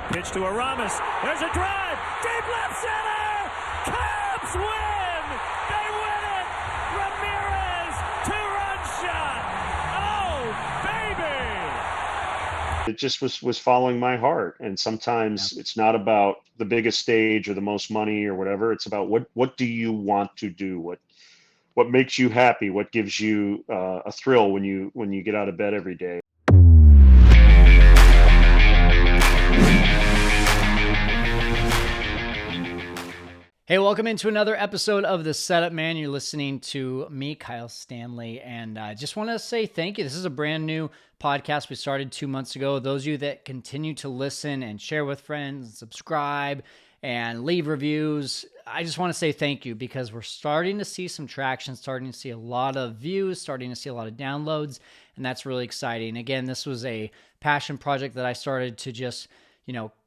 Pitch to Aramis. There's a drive. Deep left center. Cubs win. They win it. Ramirez, two-run shot. Oh, baby. It just was following my heart. And sometimes it's not about the biggest stage or the most money or whatever. It's about what do you want to do? What makes you happy? What gives you a thrill when you get out of bed every day? Hey, welcome into another episode of The Setup Man. You're listening to me, Kyle Stanley, and I just want to say thank you. This is a brand new podcast we started 2 months ago. Those of you that continue to listen and share with friends, subscribe, and leave reviews, I just want to say thank you because we're starting to see some traction, starting to see a lot of views, starting to see a lot of downloads, and that's really exciting. Again, this was a passion project that I started to just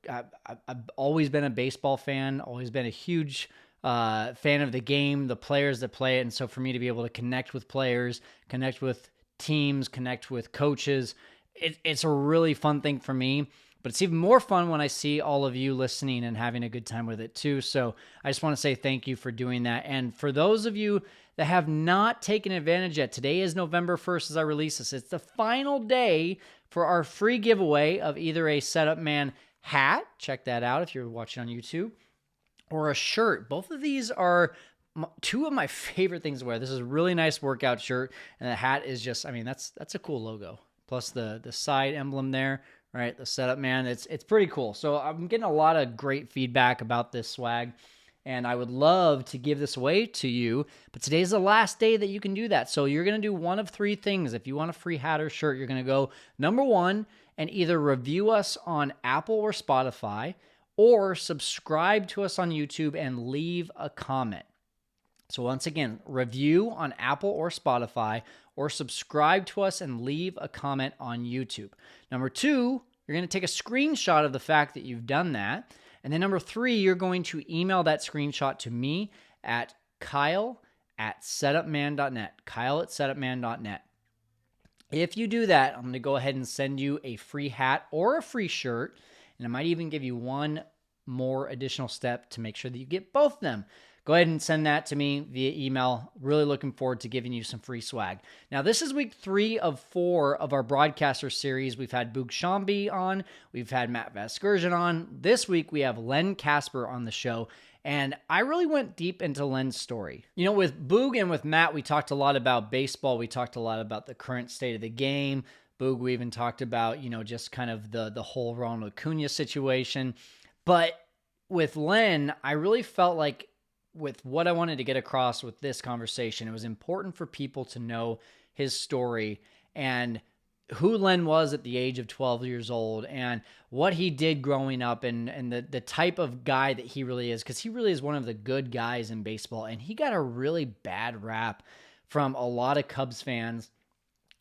I've always been a baseball fan, always been a huge fan of the game, the players that play it. And so for me to be able to connect with players, connect with teams, connect with coaches, it's a really fun thing for me. But it's even more fun when I see all of you listening and having a good time with it too. So I just want to say thank you for doing that. And for those of you that have not taken advantage yet, today is November 1st as I release this. It's the final day for our free giveaway of either a Setup Man hat, check that out if you're watching on YouTube, or a shirt. Both of these are two of my favorite things to wear. This is a really nice workout shirt, and the hat is just, that's a cool logo. Plus the side emblem there, right? The Setup Man, it's pretty cool. So I'm getting a lot of great feedback about this swag, and I would love to give this away to you, but today's the last day that you can do that. So you're going to do one of three things. If you want a free hat or shirt, you're going to go, number one, and either review us on Apple or Spotify, or subscribe to us on YouTube and leave a comment. So once again, review on Apple or Spotify, or subscribe to us and leave a comment on YouTube. Number two, you're going to take a screenshot of the fact that you've done that. And then number three, you're going to email that screenshot to me at kyle@setupman.net, kyle@setupman.net. If you do that, I'm going to go ahead and send you a free hat or a free shirt, and I might even give you one more additional step to make sure that you get both of them. Go ahead and send that to me via email. Really looking forward to giving you some free swag. Now, this is week 3 of 4 of our broadcaster series. We've had Boog Shambi on. We've had Matt Vasgersian on. This week, we have Len Kasper on the show. And I really went deep into Len's story. You know, with Boog and with Matt, we talked a lot about baseball. We talked a lot about the current state of the game. Boog, we even talked about, just kind of the whole Ronald Acuna situation. But with Len, I really felt like with what I wanted to get across with this conversation, it was important for people to know his story and who Len was at the age of 12 years old and what he did growing up and the type of guy that he really is, because he really is one of the good guys in baseball. And he got a really bad rap from a lot of Cubs fans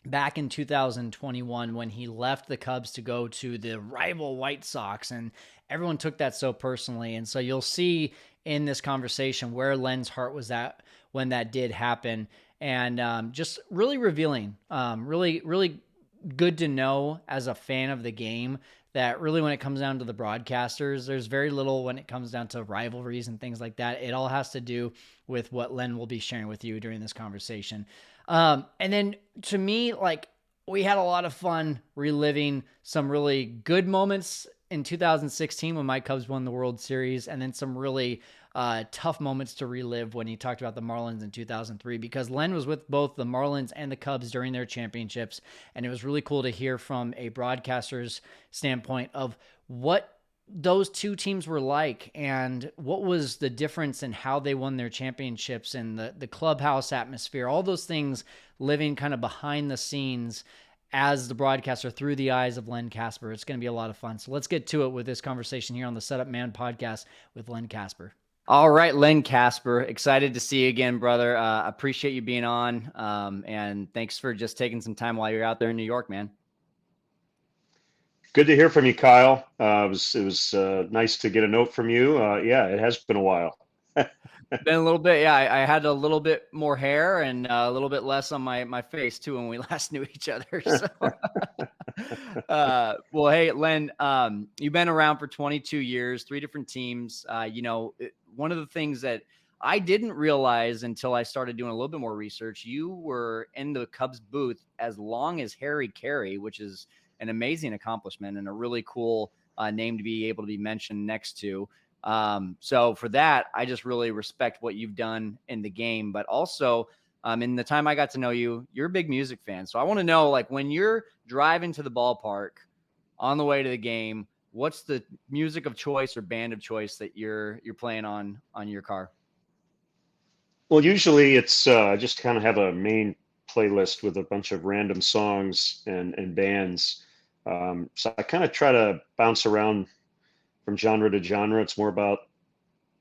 back in 2021 when he left the Cubs to go to the rival White Sox, and everyone took that so personally. And so you'll see in this conversation where Len's heart was at when that did happen, and just really revealing, really good to know as a fan of the game that really when it comes down to the broadcasters, there's very little when it comes down to rivalries and things like that. It all has to do with what Len will be sharing with you during this conversation. And then to me, we had a lot of fun reliving some really good moments in 2016 when my Cubs won the World Series, and then some really tough moments to relive when he talked about the Marlins in 2003, because Len was with both the Marlins and the Cubs during their championships, and it was really cool to hear from a broadcaster's standpoint of what those two teams were like and what was the difference in how they won their championships and the clubhouse atmosphere, all those things living kind of behind the scenes as the broadcaster through the eyes of Len Kasper. It's going to be a lot of fun. So let's get to it with this conversation here on the Setup Man podcast with Len Kasper. All right, Len Kasper, excited to see you again, brother. Appreciate you being on, and thanks for just taking some time while you're out there in New York, man. Good to hear from you, Kyle. It was nice to get a note from you. Yeah, it has been a while. Been a little bit, yeah. I had a little bit more hair and a little bit less on my face too when we last knew each other. So, well, hey, Len, you've been around for 22 years, 3 different teams. One of the things that I didn't realize until I started doing a little bit more research, you were in the Cubs booth as long as Harry Caray, which is an amazing accomplishment and a really cool name to be able to be mentioned next to. So for that, I just really respect what you've done in the game, but also in the time I got to know you, you're a big music fan. So I want to know, like, when you're driving to the ballpark on the way to the game, what's the music of choice or band of choice that you're playing on your car? Well, usually it's just kind of have a main playlist with a bunch of random songs and bands. So I kind of try to bounce around from genre to genre. It's more about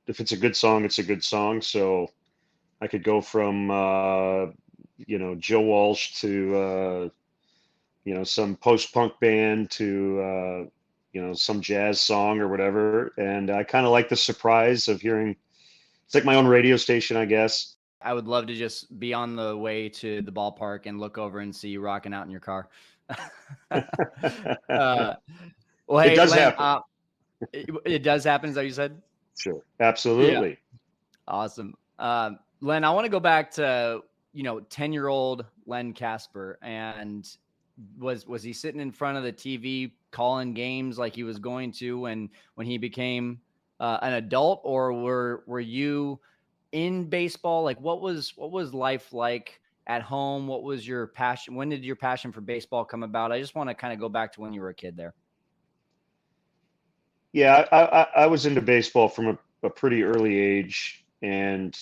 if it's a good song, it's a good song. So I could go from Joe Walsh to some post-punk band to some jazz song or whatever. And I kind of like the surprise of hearing. It's like my own radio station, I guess. I would love to just be on the way to the ballpark and look over and see you rocking out in your car. uh, well, It hey, does Len, happen. it does happen, is that what you said? Sure. Yeah. Absolutely. Awesome. Len, I want to go back to, 10-year-old Len Kasper. And was he sitting in front of the TV calling games like he was going to when he became an adult, or were you in baseball? Like, what was life like at home? What was your passion? When did your passion for baseball come about? I just want to kind of go back to when you were a kid there. Yeah, I was into baseball from a pretty early age. And,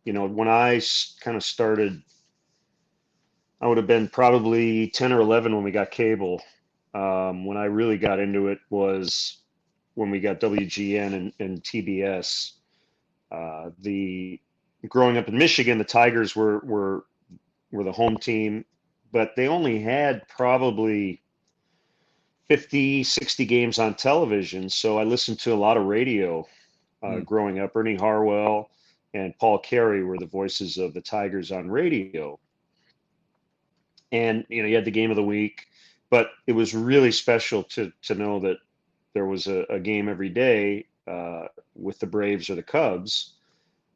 when I kind of started, I would have been probably 10 or 11 when we got cable. When I really got into it was when we got WGN and TBS. The growing up in Michigan, the Tigers were the home team, but they only had probably 50, 60 games on television. So I listened to a lot of radio growing up. Ernie Harwell and Paul Caray were the voices of the Tigers on radio. And, you had the game of the week, but it was really special to know that there was a game every day with the Braves or the Cubs.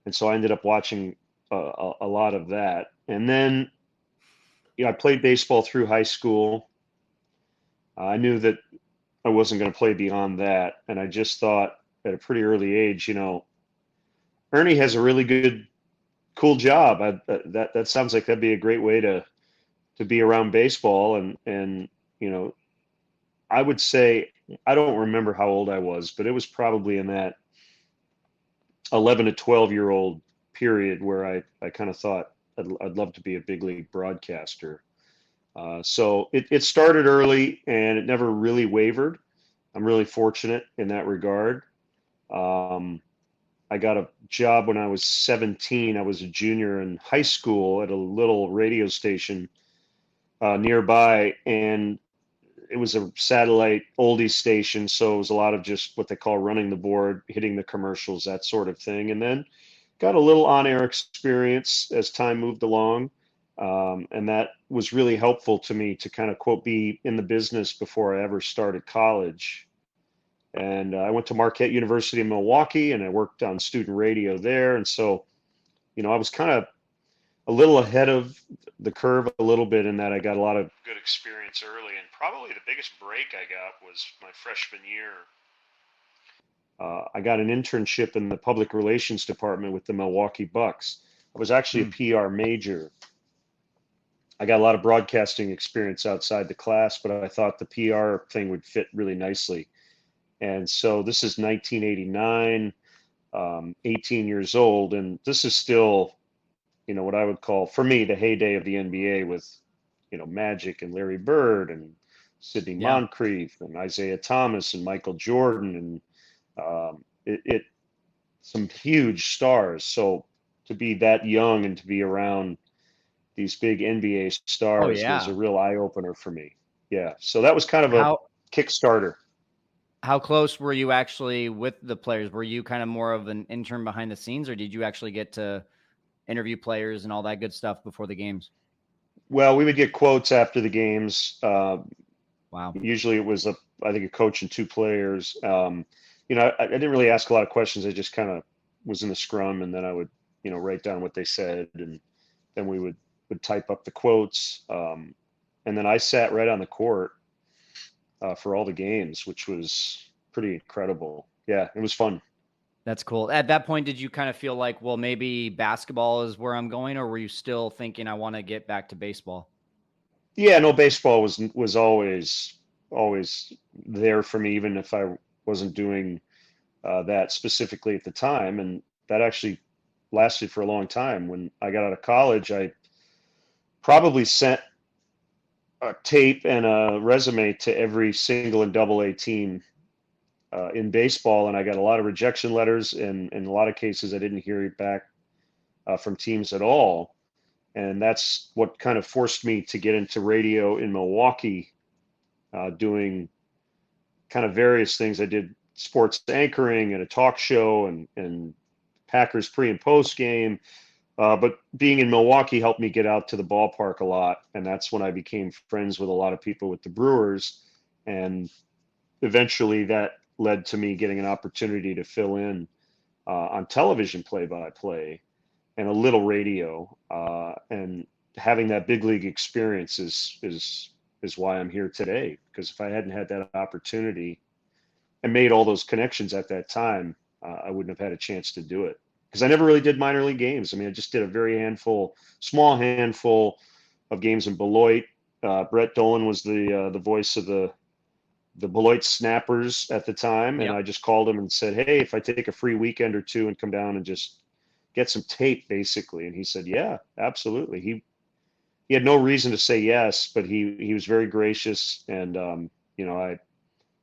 And so I ended up watching a lot of that. And then, I played baseball through high school. I knew that I wasn't going to play beyond that. And I just thought at a pretty early age, Ernie has a really good, cool job. That sounds like that'd be a great way to be around baseball. And, I would say, I don't remember how old I was, but it was probably in that 11 to 12-year-old period where I kind of thought I'd love to be a big league broadcaster. So it started early and it never really wavered. I'm really fortunate in that regard. I got a job when I was 17. I was a junior in high school at a little radio station nearby, and it was a satellite oldies station. So it was a lot of just what they call running the board, hitting the commercials, that sort of thing. And then got a little on-air experience as time moved along. And that was really helpful to me to kind of, quote, be in the business before I ever started college. And I went to Marquette University in Milwaukee and I worked on student radio there. And so, I was kind of a little ahead of the curve a little bit in that I got a lot of good experience early. And probably the biggest break I got was my freshman year. I got an internship in the public relations department with the Milwaukee Bucks. I was actually a PR major. I got a lot of broadcasting experience outside the class, but I thought the PR thing would fit really nicely. And so this is 1989, 18 years old, and this is still, what I would call, for me, the heyday of the NBA with, Magic and Larry Bird and Sidney Yeah. Moncrief and Isaiah Thomas and Michael Jordan and some huge stars. So to be that young and to be around these big NBA Oh stars was yeah. a real eye opener for me. Yeah. So that was kind of a How Kickstarter. How close were you actually with the players? Were you kind of more of an intern behind the scenes, or did you actually get to interview players and all that good stuff before the games? Well, we would get quotes after the games. Wow. Usually it was I think a coach and two players. I didn't really ask a lot of questions. I just kind of was in the scrum, and then I would, write down what they said, and then we would type up the quotes. And then I sat right on the court for all the games, which was pretty incredible. Yeah, it was fun. That's cool. At that point, did you kind of feel like, well, maybe basketball is where I'm going, or were you still thinking I want to get back to baseball? Yeah, no, baseball was always there for me, even if I wasn't doing that specifically at the time, and that actually lasted for a long time. When I got out of college, I probably sent a tape and a resume to every single and double A team in baseball, and I got a lot of rejection letters, and in a lot of cases, I didn't hear back from teams at all. And that's what kind of forced me to get into radio in Milwaukee, doing kind of various things. I did sports anchoring and a talk show and Packers pre and post game. But being in Milwaukee helped me get out to the ballpark a lot. And that's when I became friends with a lot of people with the Brewers. And eventually that led to me getting an opportunity to fill in on television play-by-play and a little radio. And having that big league experience is why I'm here today. Because if I hadn't had that opportunity and made all those connections at that time, I wouldn't have had a chance to do it. Because I never really did minor league games. I mean, I just did a very small handful of games in Beloit. Brett Dolan was the voice of the Beloit Snappers at the time, and Yep. I just called him and said, "Hey, if I take a free weekend or two and come down and just get some tape, basically," and he said, "Yeah, absolutely." He had no reason to say yes, but he was very gracious, and I'm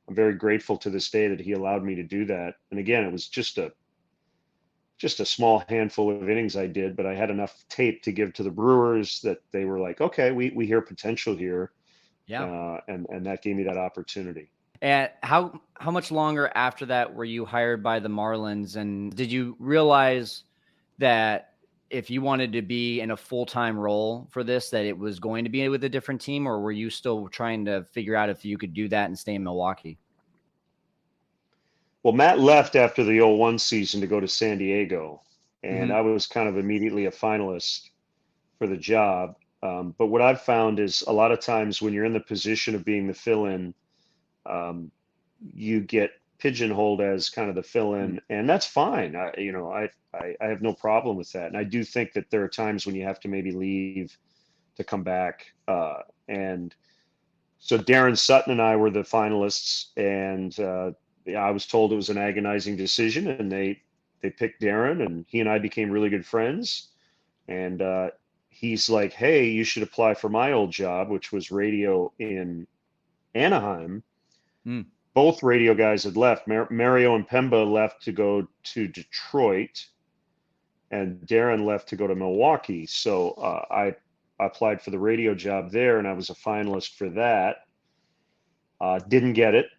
very grateful to this day that he allowed me to do that. And again, it was just a small handful of innings I did, but I had enough tape to give to the Brewers that they were like, okay, we hear potential here. Yeah. And that gave me that opportunity. And how much longer after that were you hired by the Marlins? And did you realize that if you wanted to be in a full-time role for this, that it was going to be with a different team, or were you still trying to figure out if you could do that and stay in Milwaukee? Well, Matt left after the 01 season to go to San Diego, and Mhm. I was kind of immediately a finalist for the job. But what I've found is a lot of times when you're in the position of being the fill-in, um, you get pigeonholed as kind of the fill-in, and that's fine. I have no problem with that. And I do think that there are times when you have to maybe leave to come back. And so Darren Sutton and I were the finalists, and yeah, I was told it was an agonizing decision, and they picked Darren, and he and I became really good friends. And he's like, "Hey, you should apply for my old job, which was radio in Anaheim." Mm. Both radio guys had left. Mario and Pemba left to go to Detroit, and Darren left to go to Milwaukee. So I applied for the radio job there, and I was a finalist for that. Didn't get it.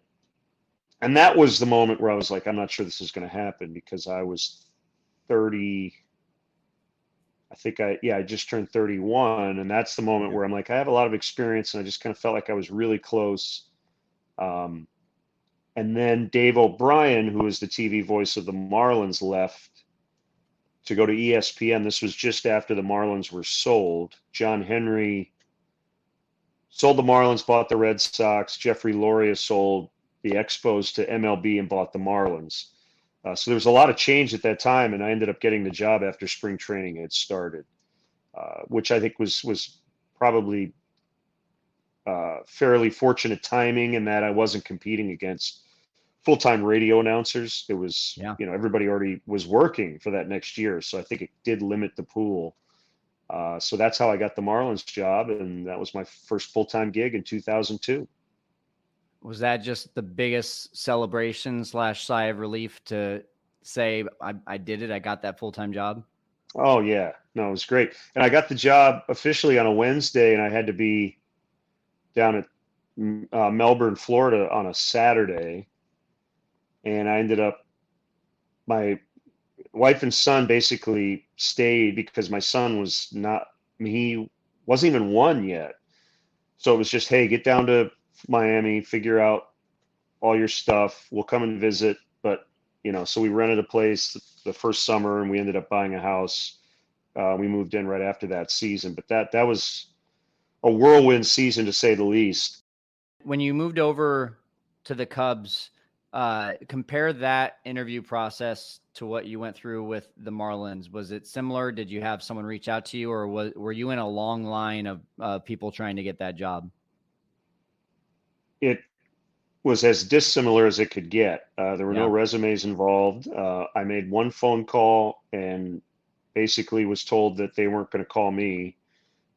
And that was the moment where I was like, I'm not sure this is going to happen, because I was 30. I think I just turned 31. And that's the moment where I'm like, I have a lot of experience, and I just kind of felt like I was really close. And then Dave O'Brien, who was the TV voice of the Marlins, left to go to ESPN. This was just after the Marlins were sold. John Henry sold the Marlins, bought the Red Sox. Jeffrey Loria sold the Expos to MLB and bought the Marlins. So there was a lot of change at that time, and I ended up getting the job after spring training had started, which I think was probably fairly fortunate timing, in that I wasn't competing against full-time radio announcers. It was, everybody already was working for that next year. So I think it did limit the pool. So that's how I got the Marlins job. And that was my first full-time gig in 2002. Was that just the biggest celebration / sigh of relief to say, I did it, I got that full-time job? Oh yeah, no, it was great. And I got the job officially on a Wednesday, and I had to be down at Melbourne, Florida on a Saturday. And I ended up, my wife and son basically stayed because my son was not, I mean, he wasn't even one yet. So it was just, hey, get down to Miami, figure out all your stuff. We'll come and visit. But, so we rented a place the first summer and we ended up buying a house. We moved in right after that season, but that was a whirlwind season to say the least. When you moved over to the Cubs, compare that interview process to what you went through with the Marlins. Was it similar? Did you have someone reach out to you, or were you in a long line of people trying to get that job? It was as dissimilar as it could get. There were no Yeah. resumes involved. I made one phone call and basically was told that they weren't going to call me.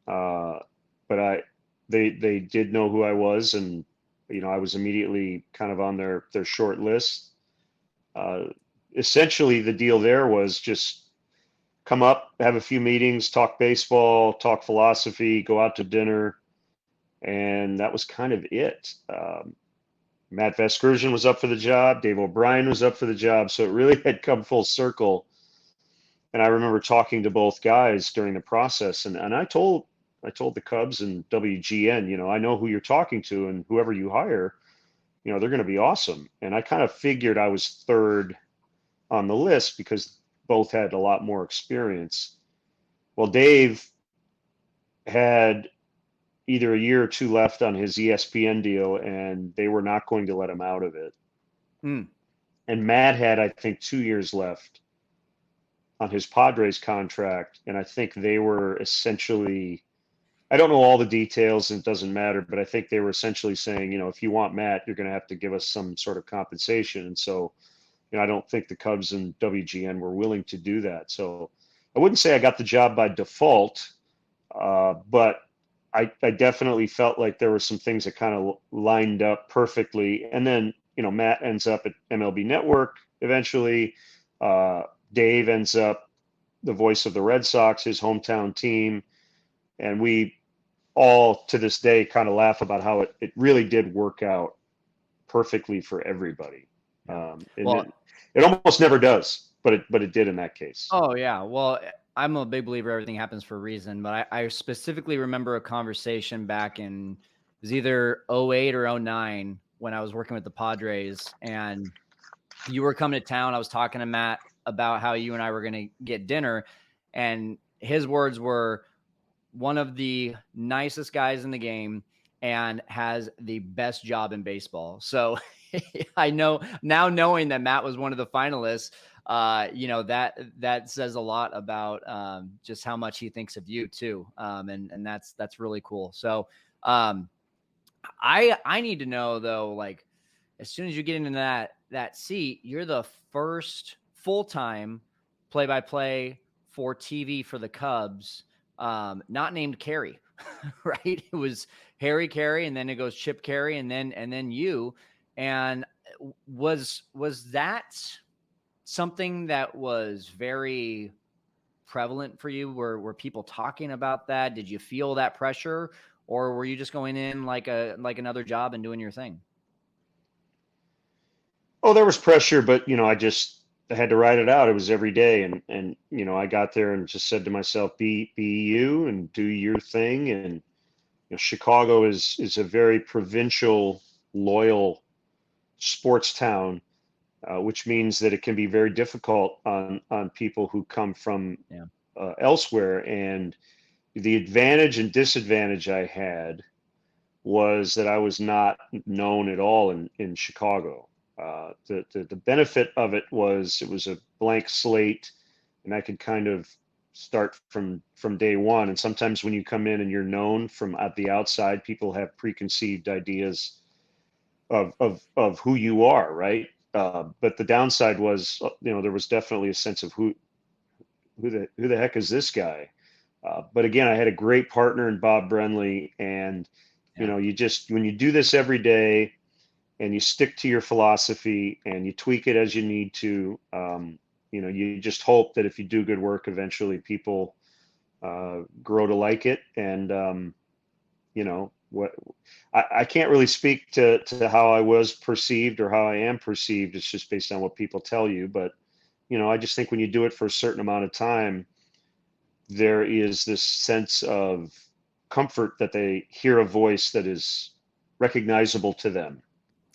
But they did know who I was, and I was immediately kind of on their short list. Essentially, the deal there was just come up, have a few meetings, talk baseball, talk philosophy, go out to dinner, and that was kind of it. Matt Vasgersian was up for the job. Dave O'Brien was up for the job. So it really had come full circle. And I remember talking to both guys during the process, and I told the Cubs and WGN, I know who you're talking to, and whoever you hire, they're going to be awesome. And I kind of figured I was third on the list because both had a lot more experience. Well, Dave had either a year or two left on his ESPN deal, and they were not going to let him out of it. Mm. And Matt had, I think, 2 years left on his Padres contract, and I think they were essentially, I don't know all the details and it doesn't matter, but I think they were essentially saying, if you want Matt, you're going to have to give us some sort of compensation. And so, I don't think the Cubs and WGN were willing to do that. So I wouldn't say I got the job by default, but I definitely felt like there were some things that kind of lined up perfectly. And then, Matt ends up at MLB Network eventually. Dave ends up the voice of the Red Sox, his hometown team. And we all to this day kind of laugh about how it really did work out perfectly for everybody. Well, it almost never does, but it did in that case. oh yeah. Well, I'm a big believer everything happens for a reason, but I specifically remember a conversation back in, it was either 08 or 09 when I was working with the Padres, and you were coming to town. I was talking to Matt about how you and I were going to get dinner, and his words were, one of the nicest guys in the game and has the best job in baseball. So I know now, knowing that Matt was one of the finalists, that says a lot about just how much he thinks of you too. And that's really cool. So I need to know though, like, as soon as you get into that seat, you're the first full-time play-by-play for TV for the Cubs, not named Caray, right? It was Harry Caray, and then it goes Chip Caray, and then you. And was that something that was very prevalent for you? Were people talking about that? Did you feel that pressure, or were you just going in like another job and doing your thing? Oh, there was pressure, but I had to ride it out. It was every day, and I got there and just said to myself, be you and do your thing. And Chicago is a very provincial, loyal sports town, which means that it can be very difficult on people who come from elsewhere. And the advantage and disadvantage I had was that I was not known at all in Chicago. The benefit of it was a blank slate, and I could kind of start from day one. And sometimes when you come in and you're known from at the outside, people have preconceived ideas of who you are, right? But the downside was, there was definitely a sense of who the heck is this guy? But again, I had a great partner in Bob Brenly, and you just, when you do this every day and you stick to your philosophy and you tweak it as you need to, you just hope that if you do good work, eventually people grow to like it. And what I can't really speak to how I was perceived or how I am perceived. It's just based on what people tell you. But, I just think when you do it for a certain amount of time, there is this sense of comfort that they hear a voice that is recognizable to them.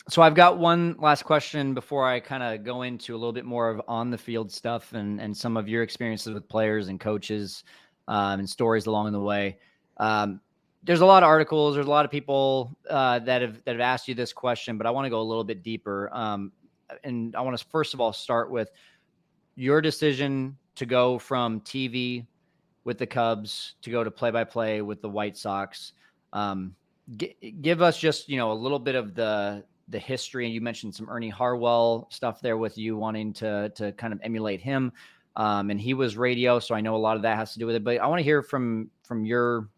So I've got one last question before I kind of go into a little bit more of on the field stuff and some of your experiences with players and coaches and stories along the way. There's a lot of articles. There's a lot of people that have asked you this question, but I want to go a little bit deeper. And I want to first of all start with your decision to go from TV with the Cubs to go to play-by-play with the White Sox. Give us just, a little bit of the history. And you mentioned some Ernie Harwell stuff there with you wanting to kind of emulate him. And he was radio, so I know a lot of that has to do with it. But I want to hear from your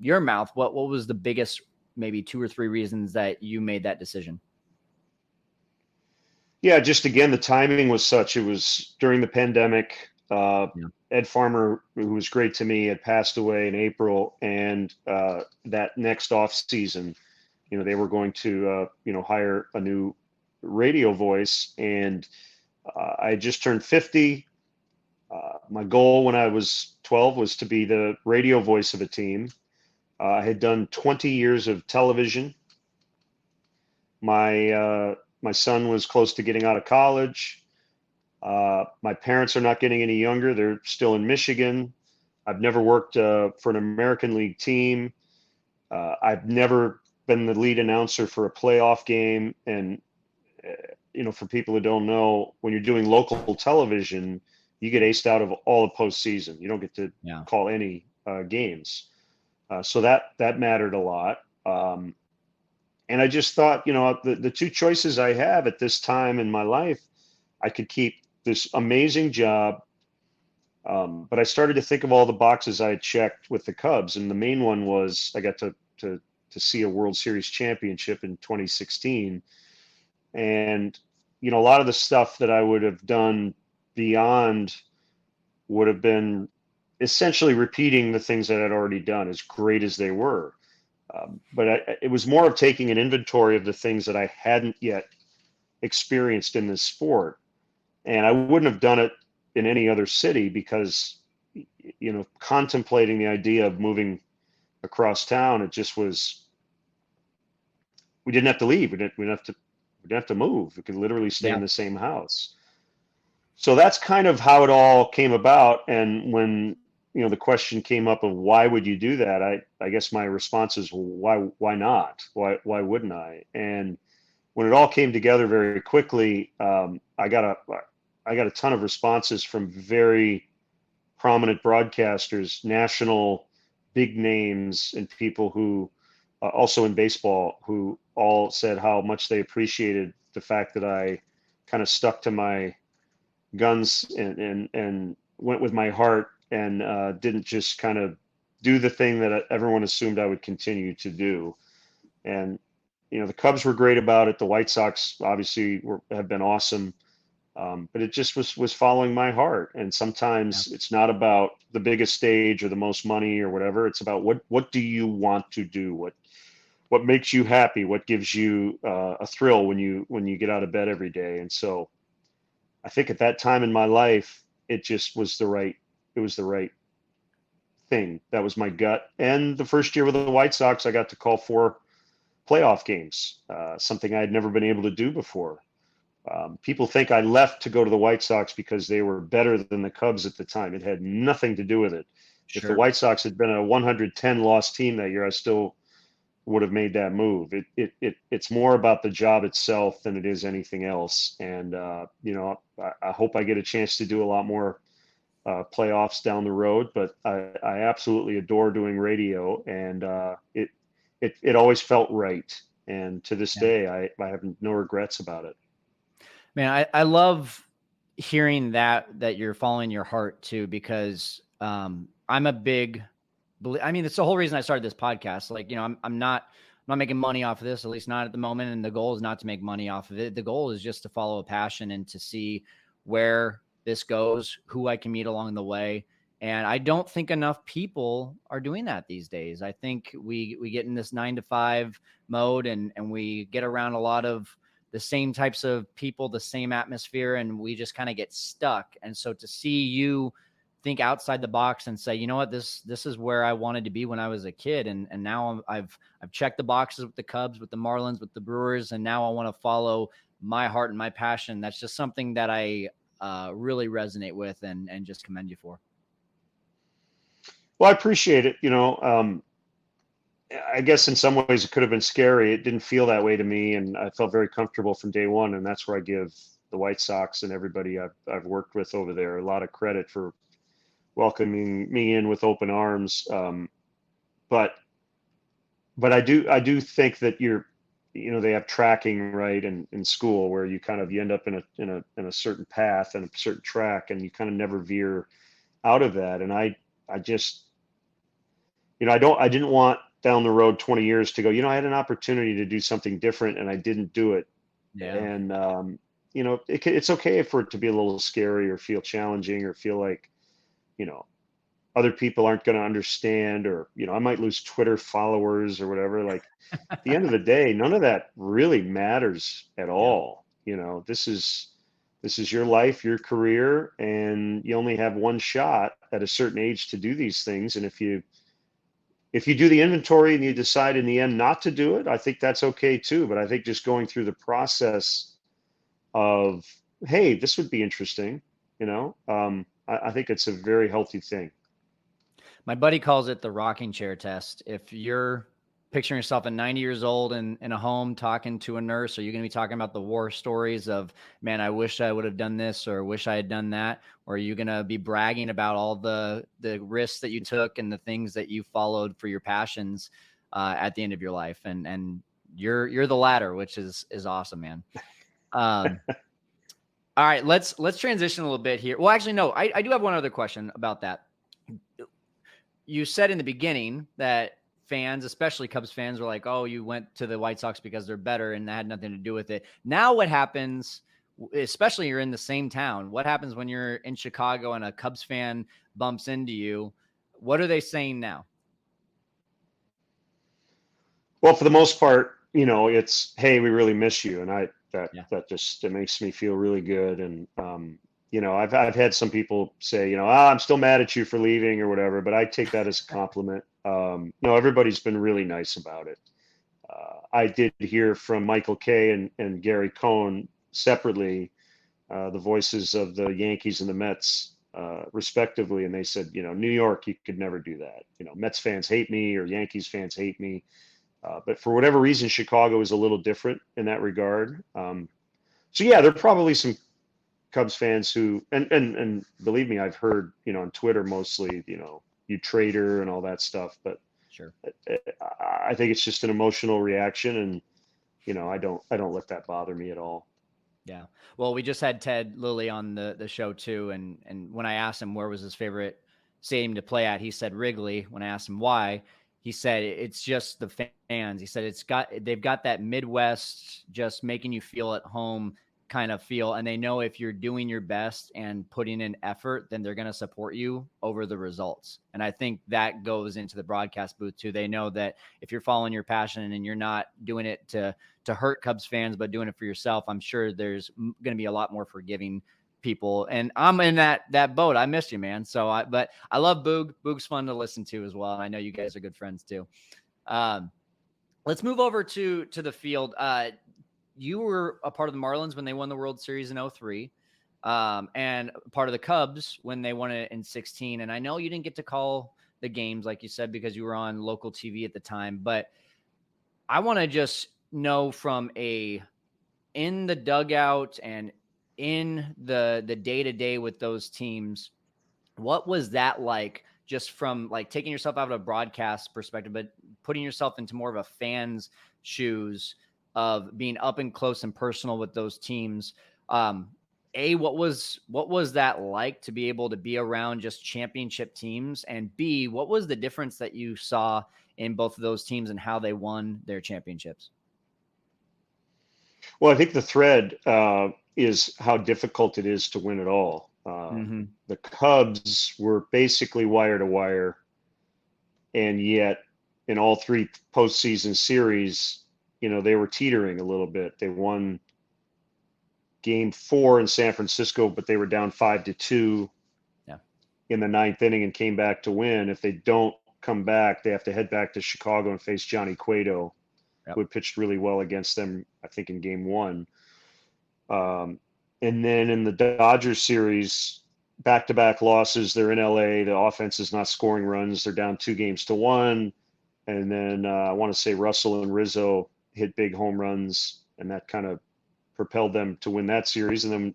mouth, what was the biggest, maybe 2 or 3 reasons that you made that decision? Yeah, just again, the timing was such. It was during the pandemic. Ed Farmer, who was great to me, had passed away in April, and that next off season, they were going to hire a new radio voice, and I had just turned 50. My goal when I was 12 was to be the radio voice of a team. I had done 20 years of television. My son was close to getting out of college. My parents are not getting any younger. They're still in Michigan. I've never worked for an American League team. I've never been the lead announcer for a playoff game. And, for people who don't know, when you're doing local television, you get aced out of all the postseason. You don't get to call any games. So that mattered a lot. And I just thought, the 2 choices I have at this time in my life, I could keep this amazing job. But I started to think of all the boxes I had checked with the Cubs. And the main one was I got to see a World Series championship in 2016. And, a lot of the stuff that I would have done beyond would have been essentially repeating the things that I'd already done, as great as they were. But it was more of taking an inventory of the things that I hadn't yet experienced in this sport. And I wouldn't have done it in any other city because, contemplating the idea of moving across town, it just was, we didn't have to leave. We didn't have to move. We could literally stay in the same house. So that's kind of how it all came about. And when, the question came up of why would you do that? I guess my response is, why not? Why wouldn't I? And when it all came together very quickly, I got a ton of responses from very prominent broadcasters, national big names, and people who also in baseball, who all said how much they appreciated the fact that I kind of stuck to my guns and went with my heart and didn't just kind of do the thing that everyone assumed I would continue to do. And, the Cubs were great about it. The White Sox obviously have been awesome. But it just was following my heart. And sometimes it's not about the biggest stage or the most money or whatever. It's about what do you want to do? What makes you happy? What gives you a thrill when you get out of bed every day? And so I think at that time in my life, it just was the right thing. That was my gut. And the first year with the White Sox, I got to call 4 playoff games, something I had never been able to do before. People think I left to go to the White Sox because they were better than the Cubs at the time. It had nothing to do with it. If the White Sox had been a 110 loss team that year, I still would have made that move. It's more about the job itself than it is anything else. And, I hope I get a chance to do a lot more playoffs down the road, but I absolutely adore doing radio, and it always felt right. And to this day, I have no regrets about it. Man, I love hearing that you're following your heart too, because I'm a big, it's the whole reason I started this podcast. Like, I'm not making money off of this, at least not at the moment. And the goal is not to make money off of it. The goal is just to follow a passion and to see where this goes, who I can meet along the way. And I don't think enough people are doing that these days. I think we get in this 9 to 5 mode, and we get around a lot of the same types of people, the same atmosphere, and we just kind of get stuck. And so to see you think outside the box and say, you know what, this is where I wanted to be when I was a kid, and now I've checked the boxes with the Cubs, with the Marlins, with the Brewers, and now I want to follow my heart and my passion. That's just something that I really resonate with, and just commend you for. Well, I appreciate it. I guess in some ways it could have been scary. It didn't feel that way to me, and I felt very comfortable from day one. And that's where I give the White Sox and everybody I've worked with over there a lot of credit for welcoming me in with open arms. But I do think that they have tracking, right, in school, where you end up in a certain path and a certain track, and you kind of never veer out of that. And I just, I didn't want down the road 20 years to go, I had an opportunity to do something different and I didn't do it. Yeah. And, it's okay for it to be a little scary or feel challenging or feel like, other people aren't going to understand, or, I might lose Twitter followers or whatever. Like, at the end of the day, none of that really matters at all. This is your life, your career, and you only have one shot at a certain age to do these things. And if you do the inventory and you decide in the end not to do it, I think that's okay too. But I think just going through the process of, hey, this would be interesting, I think it's a very healthy thing. My buddy calls it the rocking chair test. If you're picturing yourself at 90 years old in a home talking to a nurse, are you going to be talking about the war stories of, man, I wish I would have done this, or wish I had done that? Or are you going to be bragging about all the risks that you took and the things that you followed for your passions at the end of your life? And you're the latter, which is awesome, man. All right, let's transition a little bit here. Well, actually, no, I do have one other question about that. You said in the beginning that fans, especially Cubs fans, were like, oh, you went to the White Sox because they're better, and that had nothing to do with it. Now what happens, especially you're in the same town, what happens when you're in Chicago and a Cubs fan bumps into you? What are they saying now? Well, for the most part, it's, hey, we really miss you. And that just, it makes me feel really good. And, I've had some people say, I'm still mad at you for leaving or whatever, but I take that as a compliment. Everybody's been really nice about it. I did hear from Michael Kay and Gary Cohn separately, the voices of the Yankees and the Mets, respectively. And they said, New York, you could never do that. Mets fans hate me, or Yankees fans hate me. But for whatever reason, Chicago is a little different in that regard. So yeah, there are probably some Cubs fans who, and believe me, I've heard, on Twitter mostly, you traitor and all that stuff, but sure, I think it's just an emotional reaction, and I don't let that bother me at all. Yeah. Well, we just had Ted Lilly on the show too, and when I asked him where was his favorite stadium to play at, he said Wrigley. When I asked him why, he said it's just the fans. He said they've got that Midwest, just making you feel at home kind of feel, and they know if you're doing your best and putting in effort, then they're going to support you over the results. And I think that goes into the broadcast booth too. They know that if you're following your passion and you're not doing it to hurt Cubs fans, but doing it for yourself, I'm sure there's going to be a lot more forgiving people. And I'm in that boat. I missed you, man. But I love Boog. Boog's fun to listen to as well. And I know you guys are good friends too. Let's move over to the field. You were a part of the Marlins when they won the World Series in 2003, and part of the Cubs when they won it in 2016. And I know you didn't get to call the games, like you said, because you were on local TV at the time. But I want to just know from in the dugout and in the day-to-day with those teams, what was that like, just from like taking yourself out of a broadcast perspective, but putting yourself into more of a fan's shoes of being up and close and personal with those teams? What was that like to be able to be around just championship teams? And B, what was the difference that you saw in both of those teams and how they won their championships? Well, I think the thread is how difficult it is to win it all. The Cubs were basically wire to wire, and yet in all three postseason series, they were teetering a little bit. They won Game 4 in San Francisco, but they were down 5-2 in the ninth inning and came back to win. If they don't come back, they have to head back to Chicago and face Johnny Cueto, who had pitched really well against them, I think, in Game 1. And then in the Dodgers series, back-to-back losses. They're in LA. The offense is not scoring runs. They're down 2-1. And then I want to say Russell and Rizzo hit big home runs, and that kind of propelled them to win that series. And then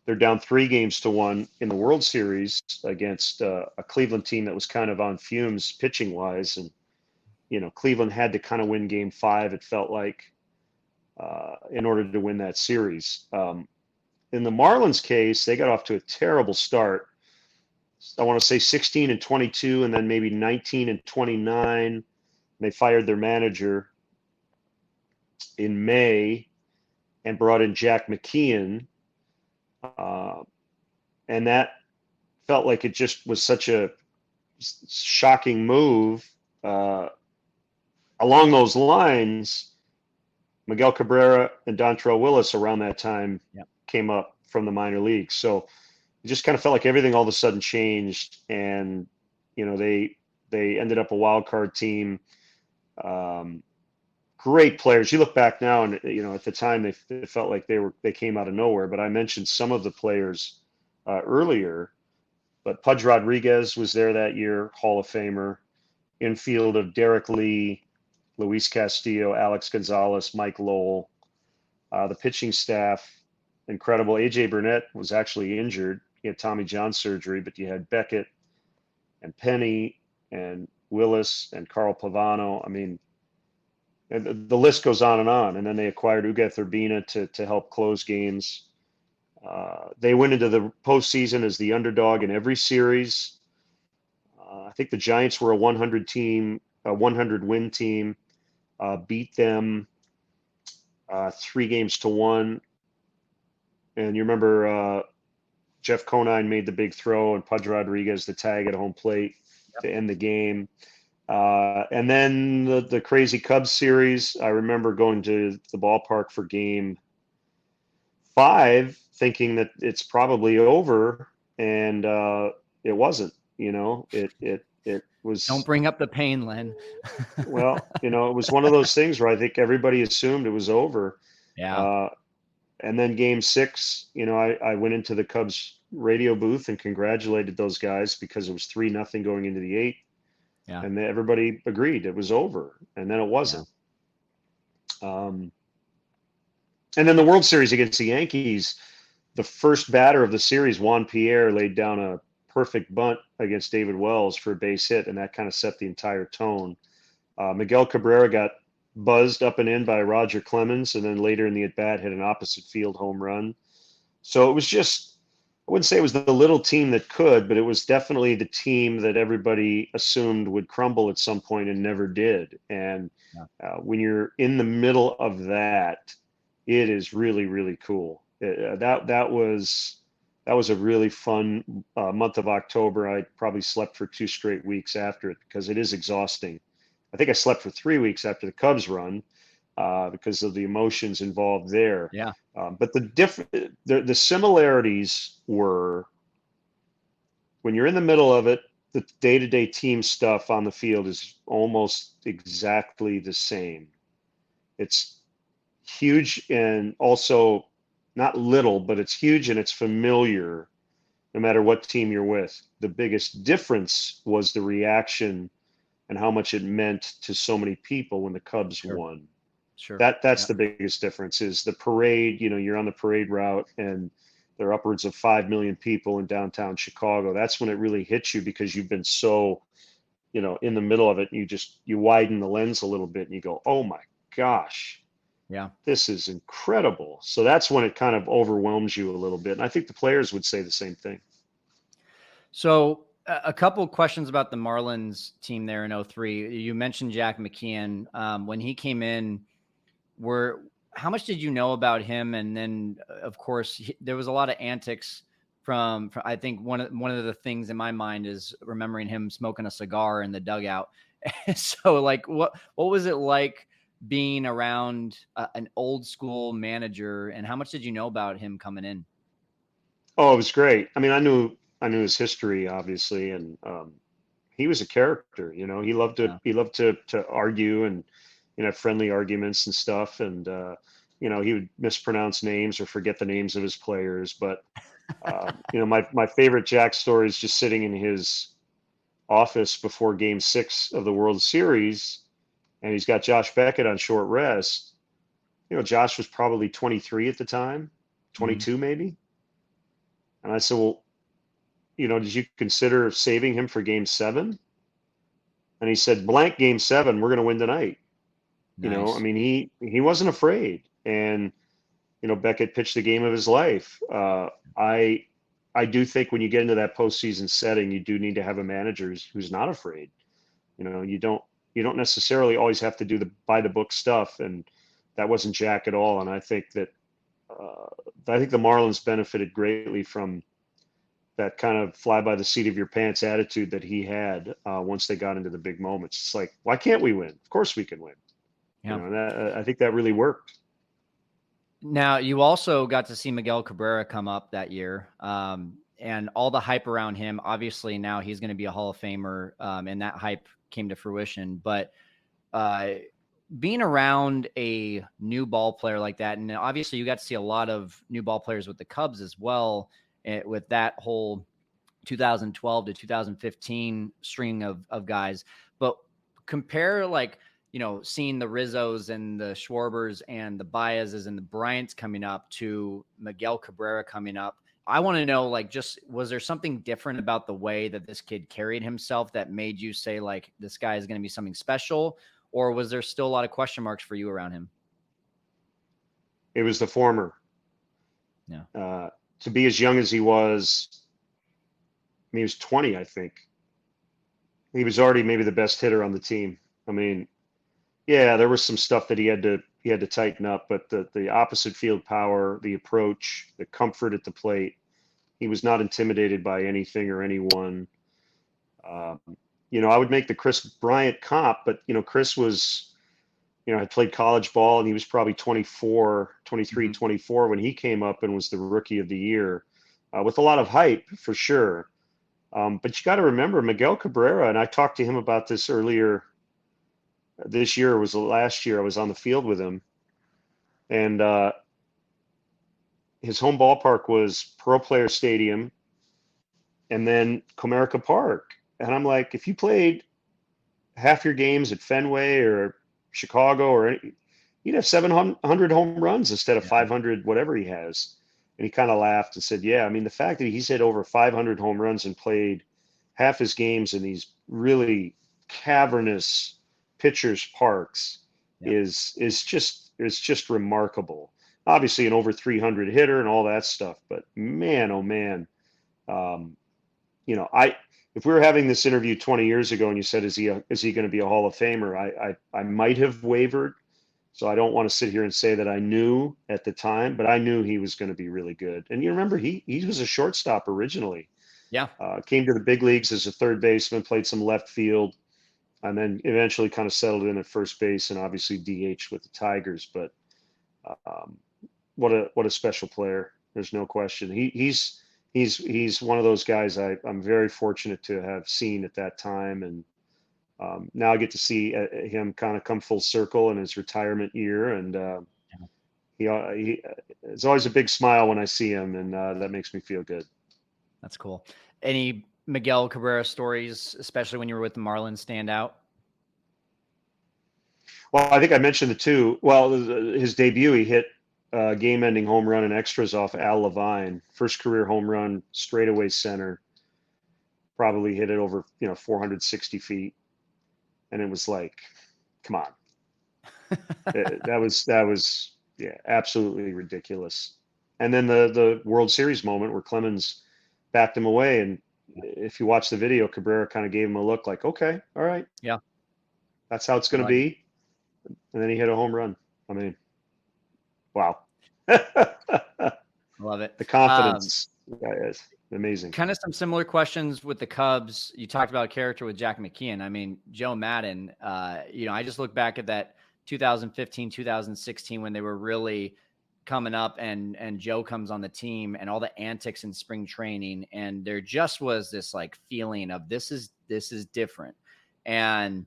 they're down 3-1 in the World Series against a Cleveland team that was kind of on fumes pitching-wise. And, Cleveland had to kind of win Game 5, it felt like, in order to win that series. In the Marlins case, they got off to a terrible start. I want to say 16-22, and then maybe 19-29. They fired their manager in May and brought in Jack McKeon. And that felt like it just was such a shocking move. Along those lines, Miguel Cabrera and Dontrelle Willis around that time came up from the minor leagues. So it just kind of felt like everything all of a sudden changed, and they ended up a wild card team. Great players. You look back now, and at the time they felt like they came out of nowhere. But I mentioned some of the players earlier. But Pudge Rodriguez was there that year, Hall of Famer. Infield of Derek Lee, Luis Castillo, Alex Gonzalez, Mike Lowell. The pitching staff, incredible. AJ Burnett was actually injured. He had Tommy John surgery, but you had Beckett and Penny and Willis and Carl Pavano. I mean, and the list goes on. And then they acquired Ugueth Urbina to help close games. They went into the postseason as the underdog in every series. I think the Giants were a 100-win team. Beat them 3-1. And you remember Jeff Conine made the big throw and Pudge Rodriguez the tag at home plate to end the game. And then the crazy Cubs series, I remember going to the ballpark for Game 5 thinking that it's probably over, and it wasn't. It was. Don't bring up the pain, Len. Well, it was one of those things where I think everybody assumed it was over. Yeah. And then Game 6, I went into the Cubs radio booth and congratulated those guys because it was 3-0 going into the 8th. Yeah. And everybody agreed it was over, and then it wasn't. Yeah. And then the World Series against the Yankees, the first batter of the series, Juan Pierre, laid down a perfect bunt against David Wells for a base hit, and that kind of set the entire tone. Miguel Cabrera got buzzed up and in by Roger Clemens, and then later in the at-bat hit an opposite field home run. So it was just, I wouldn't say it was the little team that could, but it was definitely the team that everybody assumed would crumble at some point and never did. And when you're in the middle of that, it is really, really cool. That was a really fun month of October. I probably slept for 2 straight weeks after it because it is exhausting. I think I slept for 3 weeks after the Cubs run because of the emotions involved there. Yeah. But the similarities were when you're in the middle of it, the day-to-day team stuff on the field is almost exactly the same. It's huge and also not little, but it's huge and it's familiar no matter what team you're with. The biggest difference was the reaction and how much it meant to so many people when the Cubs won. Sure. That's the biggest difference is the parade. You're on the parade route and there are upwards of 5 million people in downtown Chicago. That's when it really hits you because you've been so, in the middle of it. You widen the lens a little bit and you go, oh my gosh. Yeah. This is incredible. So that's when it kind of overwhelms you a little bit. And I think the players would say the same thing. So a couple of questions about the Marlins team there in 2003. You mentioned Jack McKeon. When he came in, how much did you know about him? And then, of course, there was a lot of antics from I think one of the things in my mind is remembering him smoking a cigar in the dugout. So like what was it like being around an old school manager, and how much did you know about him coming in? Oh, it was great. I mean, I knew his history obviously, and he was a character. He loved to Yeah. argue and have friendly arguments and stuff. And he would mispronounce names or forget the names of his players. But my favorite Jack story is just sitting in his office before Game 6 of the World Series, and he's got Josh Beckett on short rest. Josh was probably 23 at the time, 22 maybe. And I said, well, did you consider saving him for Game 7? And he said, blank Game 7, we're going to win tonight. Nice. I mean, he wasn't afraid. And, Beckett pitched the game of his life. I do think when you get into that postseason setting, you do need to have a manager who's not afraid. You don't necessarily always have to do the by the book stuff. And that wasn't Jack at all. And I think the Marlins benefited greatly from that kind of fly by the seat of your pants attitude that he had once they got into the big moments. It's like, why can't we win? Of course we can win. Yeah. I think that really worked. Now, you also got to see Miguel Cabrera come up that year, and all the hype around him. Obviously, now he's going to be a Hall of Famer, and that hype came to fruition. But being around a new ball player like that, and obviously you got to see a lot of new ball players with the Cubs as well, with that whole 2012 to 2015 string of guys. But compare seeing the Rizzos and the Schwarbers and the Baezes and the Bryants coming up to Miguel Cabrera coming up. I want to know, was there something different about the way that this kid carried himself that made you say, this guy is going to be something special? Or was there still a lot of question marks for you around him? It was the former. Yeah. To be as young as he was, I mean, he was 20, I think. He was already maybe the best hitter on the team. I mean, yeah, there was some stuff that he had to tighten up, but the opposite field power, the approach, the comfort at the plate, he was not intimidated by anything or anyone. I would make the Chris Bryant comp, but Chris was, had played college ball, and he was probably 24, 23, 24 when he came up and was the rookie of the year, with a lot of hype for sure. But you got to remember Miguel Cabrera, and I talked to him about this earlier this year. Was the last year I was on the field with him, and his home ballpark was Pro Player Stadium and then Comerica Park. And I'm like, if you played half your games at Fenway or Chicago you'd have 700 home runs instead of 500, whatever he has. And he kind of laughed and said, yeah, I mean, the fact that he's hit over 500 home runs and played half his games in these really cavernous pitchers parks is just remarkable. Obviously an over 300 hitter and all that stuff, but man, oh man. If we were having this interview 20 years ago and you said, is he going to be a Hall of Famer? I might have wavered. So I don't want to sit here and say that I knew at the time, but I knew he was going to be really good. And you remember he was a shortstop originally. Yeah. Came to the big leagues as a third baseman, played some left field, and then eventually kind of settled in at first base and obviously DH with the Tigers. But what a special player. There's no question. He's one of those guys I'm very fortunate to have seen at that time. And now I get to see him kind of come full circle in his retirement year. And it's always a big smile when I see him, and that makes me feel good. That's cool. Any Miguel Cabrera stories, especially when you were with the Marlins, stand out? Well, I think I mentioned the two. Well, his debut, he hit a game-ending home run in extras off Al Levine. First career home run, straightaway center. Probably hit it over 460 feet, and it was like, come on. that was absolutely ridiculous. And then the World Series moment where Clemens backed him away, and if you watch the video, Cabrera kind of gave him a look like, okay, all right, yeah, that's how it's going to be. And then he hit a home run. I mean, wow. Love it. The confidence. Yeah, it's amazing. Kind of some similar questions with the Cubs. You talked about character with Jack McKeon. I mean, Joe Madden, I just look back at that 2015, 2016 when they were really coming up and Joe comes on the team and all the antics in spring training. And there just was this like feeling of this is different. And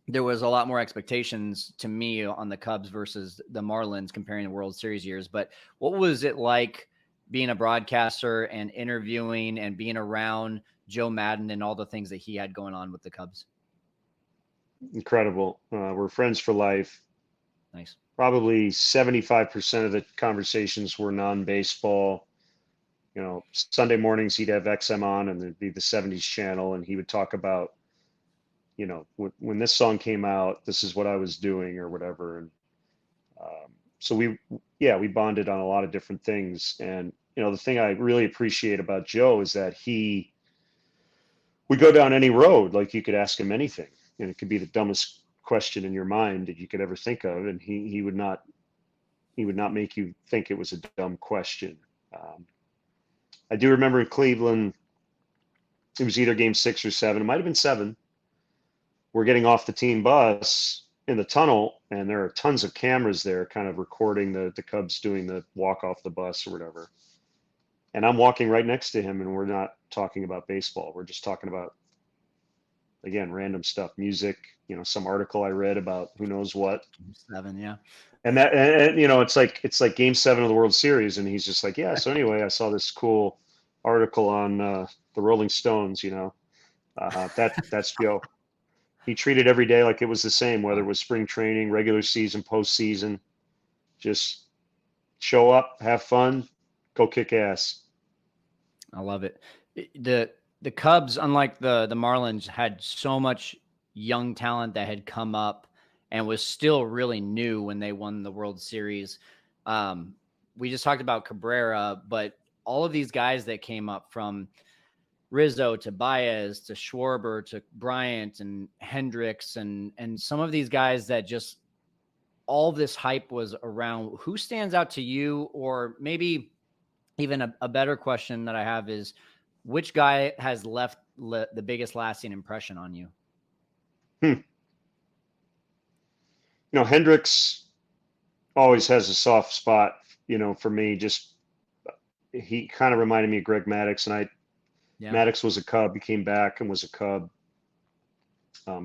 there was a lot more expectations to me on the Cubs versus the Marlins comparing the World Series years. But what was it like being a broadcaster and interviewing and being around Joe Madden and all the things that he had going on with the Cubs? Incredible. We're friends for life. Nice. Probably 75% of the conversations were non-baseball. Sunday mornings he'd have XM on and there'd be the 70s channel and he would talk about, when this song came out, this is what I was doing or whatever. And so we bonded on a lot of different things. And, the thing I really appreciate about Joe is that we go down any road, like you could ask him anything. And it could be the dumbest question in your mind that you could ever think of. And he would not make you think it was a dumb question. I do remember in Cleveland, it was either game 6 or 7. It might've been 7. We're getting off the team bus in the tunnel and there are tons of cameras there kind of recording the Cubs doing the walk off the bus or whatever. And I'm walking right next to him and we're not talking about baseball. We're just talking about, again, random stuff, music, some article I read about who knows what. 7, yeah. And it's like game 7 of the World Series. And he's just like, yeah. So anyway, I saw this cool article on the Rolling Stones, that's Joe. He treated every day like it was the same, whether it was spring training, regular season, postseason. Just show up, have fun, go kick ass. I love it. The Cubs, unlike the Marlins, had so much young talent that had come up and was still really new when they won the World Series. We just talked about Cabrera, but all of these guys that came up from Rizzo to Baez to Schwarber to Bryant and Hendricks and some of these guys that just all this hype was around. Who stands out to you? Or maybe even a better question that I have is, which guy has left the biggest lasting impression on you? Hendricks always has a soft spot, for me. Just he kind of reminded me of Greg Maddux, and Maddux was a Cub. He came back and was a Cub.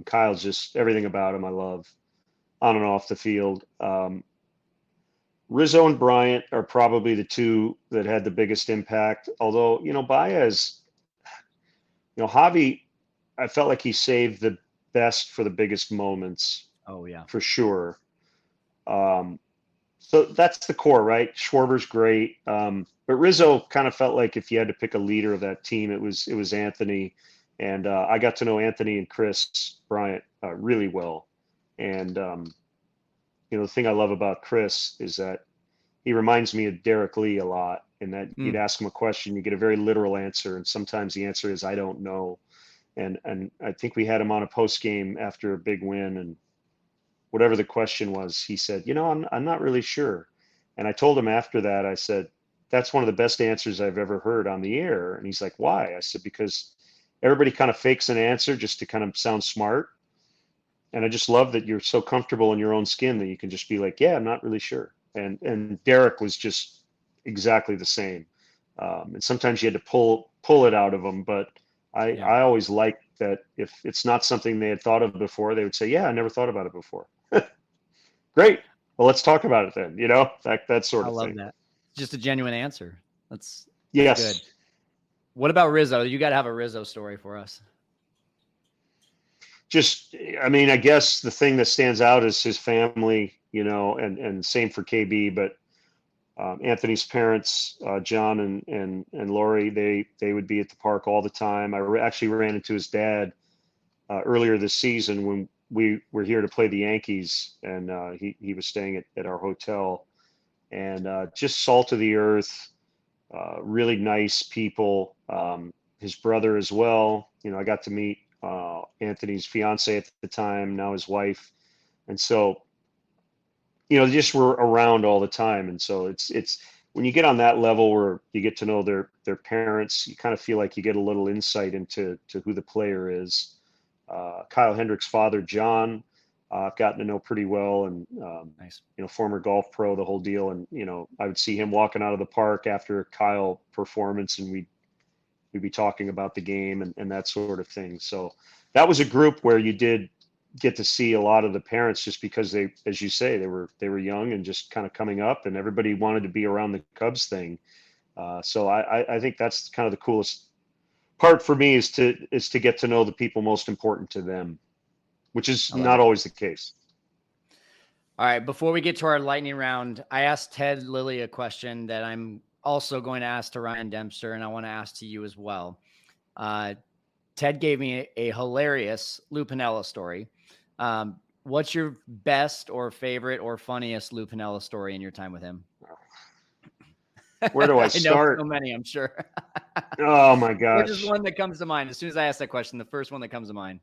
Kyle's just everything about him I love, on and off the field. Rizzo and Bryant are probably the two that had the biggest impact. Although, Baez, Javi, I felt like he saved the best for the biggest moments. Oh yeah, for sure. So that's the core, right? Schwarber's great. But Rizzo kind of felt like if you had to pick a leader of that team, it was Anthony. And I got to know Anthony and Chris Bryant really well. And, the thing I love about Chris is that he reminds me of Derek Lee a lot, in that you'd ask him a question, you get a very literal answer. And sometimes the answer is, I don't know. And I think we had him on a post game after a big win, and whatever the question was, he said, I'm not really sure. And I told him after that, I said, that's one of the best answers I've ever heard on the air. And he's like, why? I said, because everybody kind of fakes an answer just to kind of sound smart. And I just love that you're so comfortable in your own skin that you can just be like, yeah, I'm not really sure. And Derek was just exactly the same. And sometimes you had to pull it out of him. But I always liked that if it's not something they had thought of before, they would say, yeah, I never thought about it before. Great. Well, let's talk about it then. That sort of thing. I love that. Just a genuine answer. That's yes. Good. What about Rizzo? You got to have a Rizzo story for us. I guess the thing that stands out is his family, and same for KB, but Anthony's parents, John and Lori, they would be at the park all the time. I actually ran into his dad earlier this season when we were here to play the Yankees, and he was staying at our hotel. And just salt of the earth, really nice people. His brother as well. I got to meet Anthony's fiance at the time, now his wife, and so they just were around all the time. And so it's when you get on that level where you get to know their parents, you kind of feel like you get a little insight into who the player is. Kyle Hendricks' father, John, I've gotten to know pretty well, and Nice. former golf pro, the whole deal. And I would see him walking out of the park after a Kyle performance, and we'd be talking about the game and that sort of thing. So that was a group where you did get to see a lot of the parents, just because they, as you say, they were young and just kind of coming up, and everybody wanted to be around the Cubs thing. So I think that's kind of the coolest part for me, is to get to know the people most important to them, which is I love not it. always the case. All right, before we get to our lightning round, I asked Ted Lilly a question that I'm also going to ask to Ryan Dempster, and I want to ask to you as well. Ted gave me a hilarious Lou Piniella story. What's your best or favorite or funniest Lou Piniella story in your time with him? Where do I know start? so many, I'm sure. Oh my Which is gosh. one that comes to mind? As soon as I ask that question, the first one that comes to mind.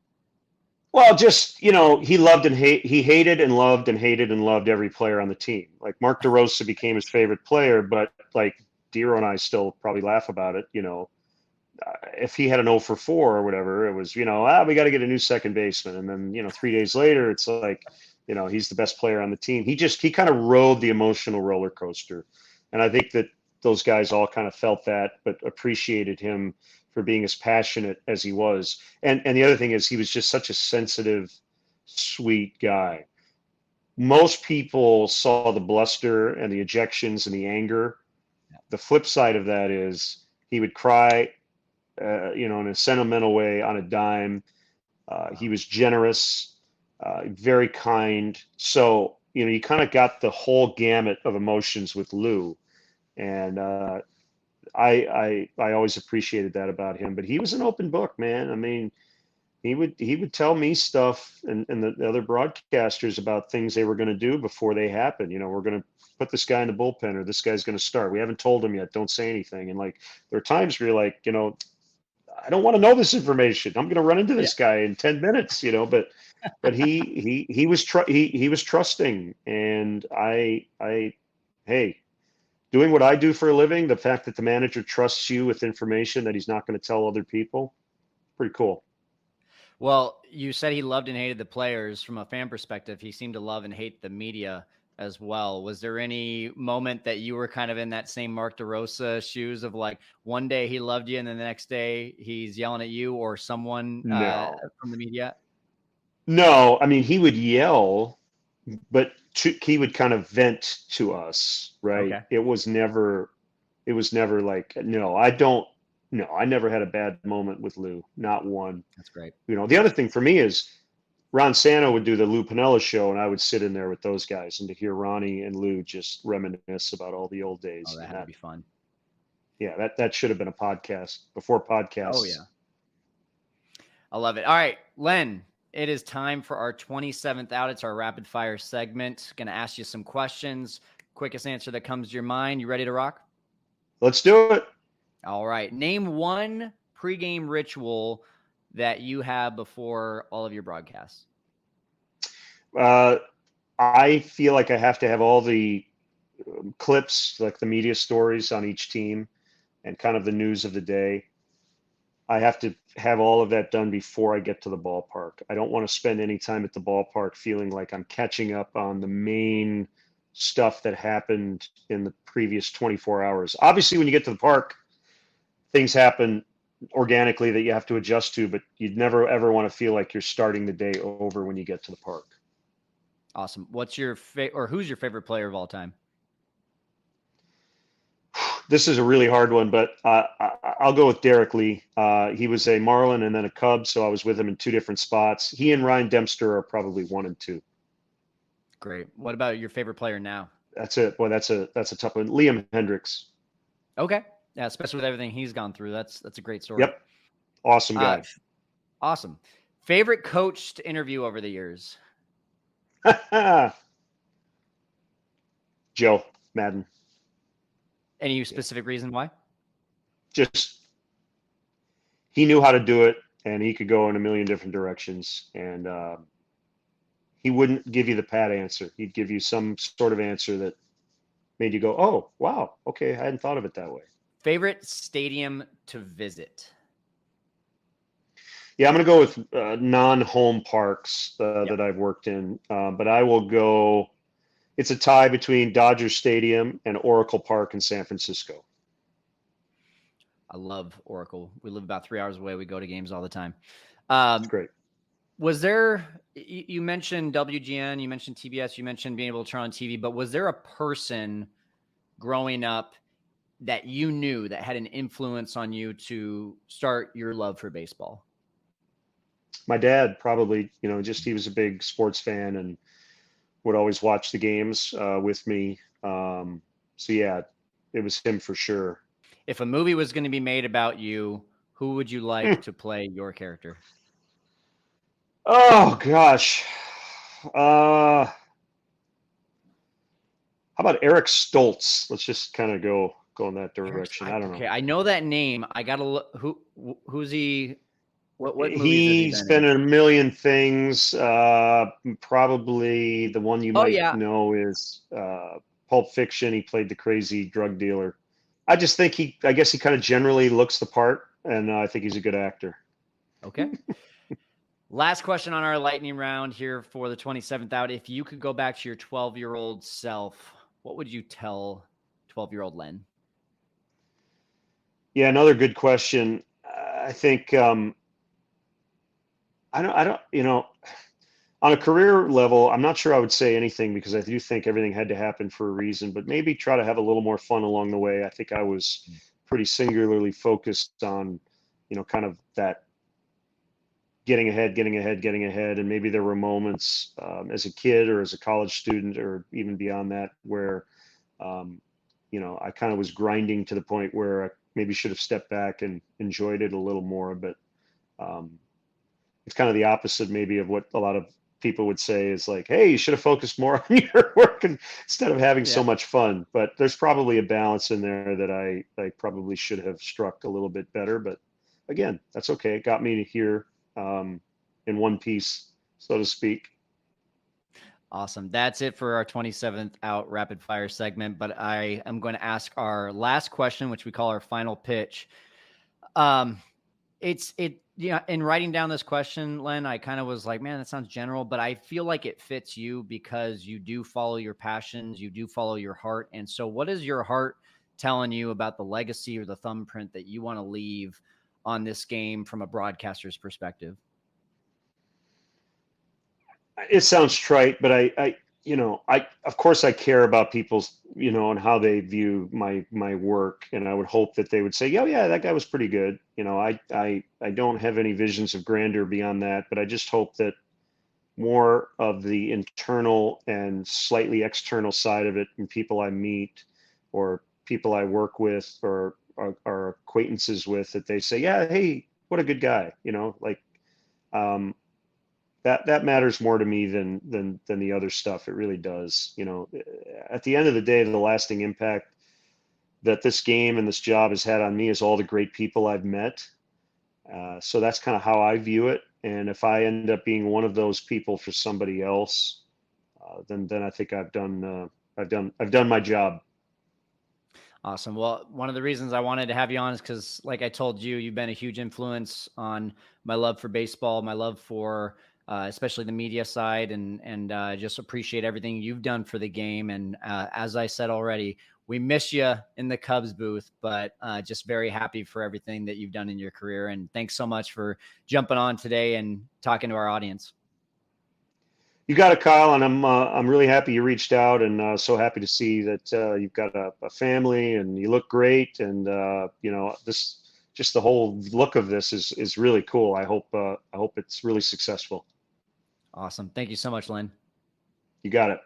Well, just, he loved and he hated and loved and hated and loved every player on the team. Like Mark DeRosa became his favorite player, but like Dero and I still probably laugh about it. If he had an 0 for 4 or whatever, it was, we got to get a new second baseman. And then, 3 days later, it's like, he's the best player on the team. He kind of rode the emotional roller coaster. And I think that those guys all kind of felt that, but appreciated him for being as passionate as he was. And the other thing is, he was just such a sensitive, sweet guy. Most people saw the bluster and the ejections and the anger. The flip side of that is he would cry, in a sentimental way on a dime. He was generous, very kind. So, you kind of got the whole gamut of emotions with Lou. And I always appreciated that about him. But he was an open book, man. I mean, he would tell me stuff and the other broadcasters about things they were going to do before they happened. We're going to put this guy in the bullpen, or this guy's going to start. We haven't told him yet. Don't say anything. And like, there are times where you're like, I don't want to know this information. I'm going to run into this guy in 10 minutes, but he was he was trusting. And hey, doing what I do for a living, the fact that the manager trusts you with information that he's not going to tell other people, pretty cool. Well, you said he loved and hated the players. From a fan perspective, he seemed to love and hate the media as well. Was there any moment that you were kind of in that same Mark DeRosa shoes of like, one day he loved you and then the next day he's yelling at you or someone from the media? No, I mean, he would yell, but he would kind of vent to us, right? Okay. It was never like, no, I never had a bad moment with Lou, not one. That's great. The other thing for me is Ron Santo would do the Lou Piniella show, and I would sit in there with those guys, and to hear Ronnie and Lou just reminisce about all the old days. Oh, that had to be fun. Yeah, that should have been a podcast before podcasts. Oh, yeah. I love it. All right, Len, it is time for our 27th out. It's our rapid fire segment. Going to ask you some questions. Quickest answer that comes to your mind. You ready to rock? Let's do it. All right. Name one pregame ritual that you have before all of your broadcasts. I feel like I have to have all the clips, like the media stories on each team and kind of the news of the day. I have to have all of that done before I get to the ballpark. I don't want to spend any time at the ballpark feeling like I'm catching up on the main stuff that happened in the previous 24 hours. Obviously, when you get to the park, things happen organically that you have to adjust to, but you'd never ever want to feel like you're starting the day over when you get to the park. Awesome. What's your who's your favorite player of all time? This is a really hard one, but I'll go with Derek Lee. He was a Marlin and then a Cub, so I was with him in two different spots. He and Ryan Dempster are probably 1 and 2. Great. What about your favorite player now? That's it. Boy, that's a tough one. Liam Hendricks. Okay. Yeah, especially with everything he's gone through. That's a great story. Yep. Awesome guy. Awesome. Favorite coach to interview over the years? Joe Madden. Any specific reason why? Just he knew how to do it, and he could go in a million different directions, and he wouldn't give you the pat answer. He'd give you some sort of answer that made you go, oh, wow, okay, I hadn't thought of it that way. Favorite stadium to visit? Yeah, I'm going to go with non-home parks Yep. that I've worked in, but I will go. It's a tie between Dodger Stadium and Oracle Park in San Francisco. I love Oracle. We live about 3 hours away. We go to games all the time. It's great. Was there, you mentioned WGN, you mentioned TBS, you mentioned being able to turn on TV, but was there a person growing up that you knew that had an influence on you to start your love for baseball? My dad probably, just he was a big sports fan and would always watch the games with me. So yeah, it was him for sure. If a movie was going to be made about you, who would you like to play your character? Oh gosh. How about Eric Stoltz? Let's just kind of go in that direction. I don't know. Okay, I know that name. I gotta look. Who's he? What movies He's has he been been in? in a million things. Probably the one you might know is Pulp Fiction. He played the crazy drug dealer. I just think I guess he kind of generally looks the part, and I think he's a good actor. Okay. Last question on our lightning round here for the 27th out. If you could go back to your 12-year-old self, what would you tell 12-year-old Len? Yeah, another good question. I think I don't, on a career level, I'm not sure I would say anything because I do think everything had to happen for a reason, but maybe try to have a little more fun along the way. I think I was pretty singularly focused on, kind of that getting ahead. And maybe there were moments as a kid or as a college student or even beyond that where, I kind of was grinding to the point where I maybe should have stepped back and enjoyed it a little more. But it's kind of the opposite maybe of what a lot of people would say is like, hey, you should have focused more on your work instead of having so much fun. But there's probably a balance in there that I probably should have struck a little bit better. But again, that's okay. It got me here in one piece, so to speak. Awesome. That's it for our 27th out rapid fire segment. But I am going to ask our last question, which we call our final pitch. In writing down this question, Len, I kind of was like, man, that sounds general, but I feel like it fits you because you do follow your passions, you do follow your heart. And so what is your heart telling you about the legacy or the thumbprint that you want to leave on this game from a broadcaster's perspective? It sounds trite, but I of course I care about people's, and how they view my work. And I would hope that they would say, yeah, that guy was pretty good. I don't have any visions of grandeur beyond that, but I just hope that more of the internal and slightly external side of it and people I meet or people I work with or are acquaintances with, that they say, yeah, hey, what a good guy, that matters more to me than the other stuff. It really does. At the end of the day, the lasting impact that this game and this job has had on me is all the great people I've met. So that's kind of how I view it. And if I end up being one of those people for somebody else, then I think I've done my job. Awesome. Well, one of the reasons I wanted to have you on is because, like I told you, you've been a huge influence on my love for baseball, my love for especially the media side, and just appreciate everything you've done for the game. And as I said already, we miss you in the Cubs booth, but just very happy for everything that you've done in your career. And thanks so much for jumping on today and talking to our audience. You got it, Kyle, and I'm really happy you reached out, and so happy to see that you've got a family and you look great, and this just the whole look of this is really cool. I hope it's really successful. Awesome. Thank you so much, Len. You got it.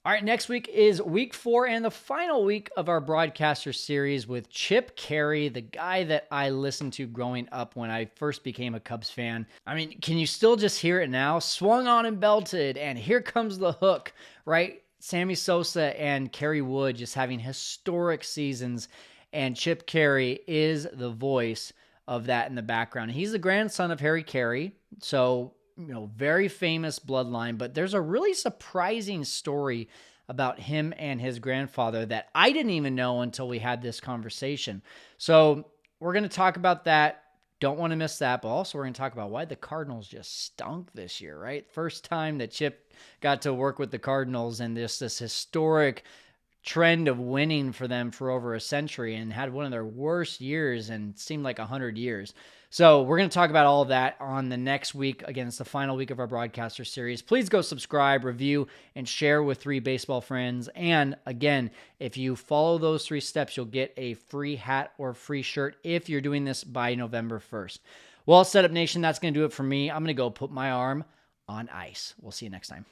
All right, next week is week 4 and the final week of our broadcaster series with Chip Caray, the guy that I listened to growing up when I first became a Cubs fan. I mean, can you still just hear it now? Swung on and belted, and here comes the hook, right? Sammy Sosa and Kerry Wood just having historic seasons, and Chip Caray is the voice of that in the background. He's the grandson of Harry Caray, so very famous bloodline, but there's a really surprising story about him and his grandfather that I didn't even know until we had this conversation. So we're going to talk about that. Don't want to miss that, but also we're going to talk about why the Cardinals just stunk this year, right? First time that Chip got to work with the Cardinals and this historic trend of winning for them for over a century, and had one of their worst years and seemed like 100 years. So we're going to talk about all of that on the next week. Again, it's the final week of our broadcaster series. Please go subscribe, review, and share with 3 baseball friends. And again, if you follow those 3 steps, you'll get a free hat or free shirt if you're doing this by November 1st. Well, Setup Nation, that's going to do it for me. I'm going to go put my arm on ice. We'll see you next time.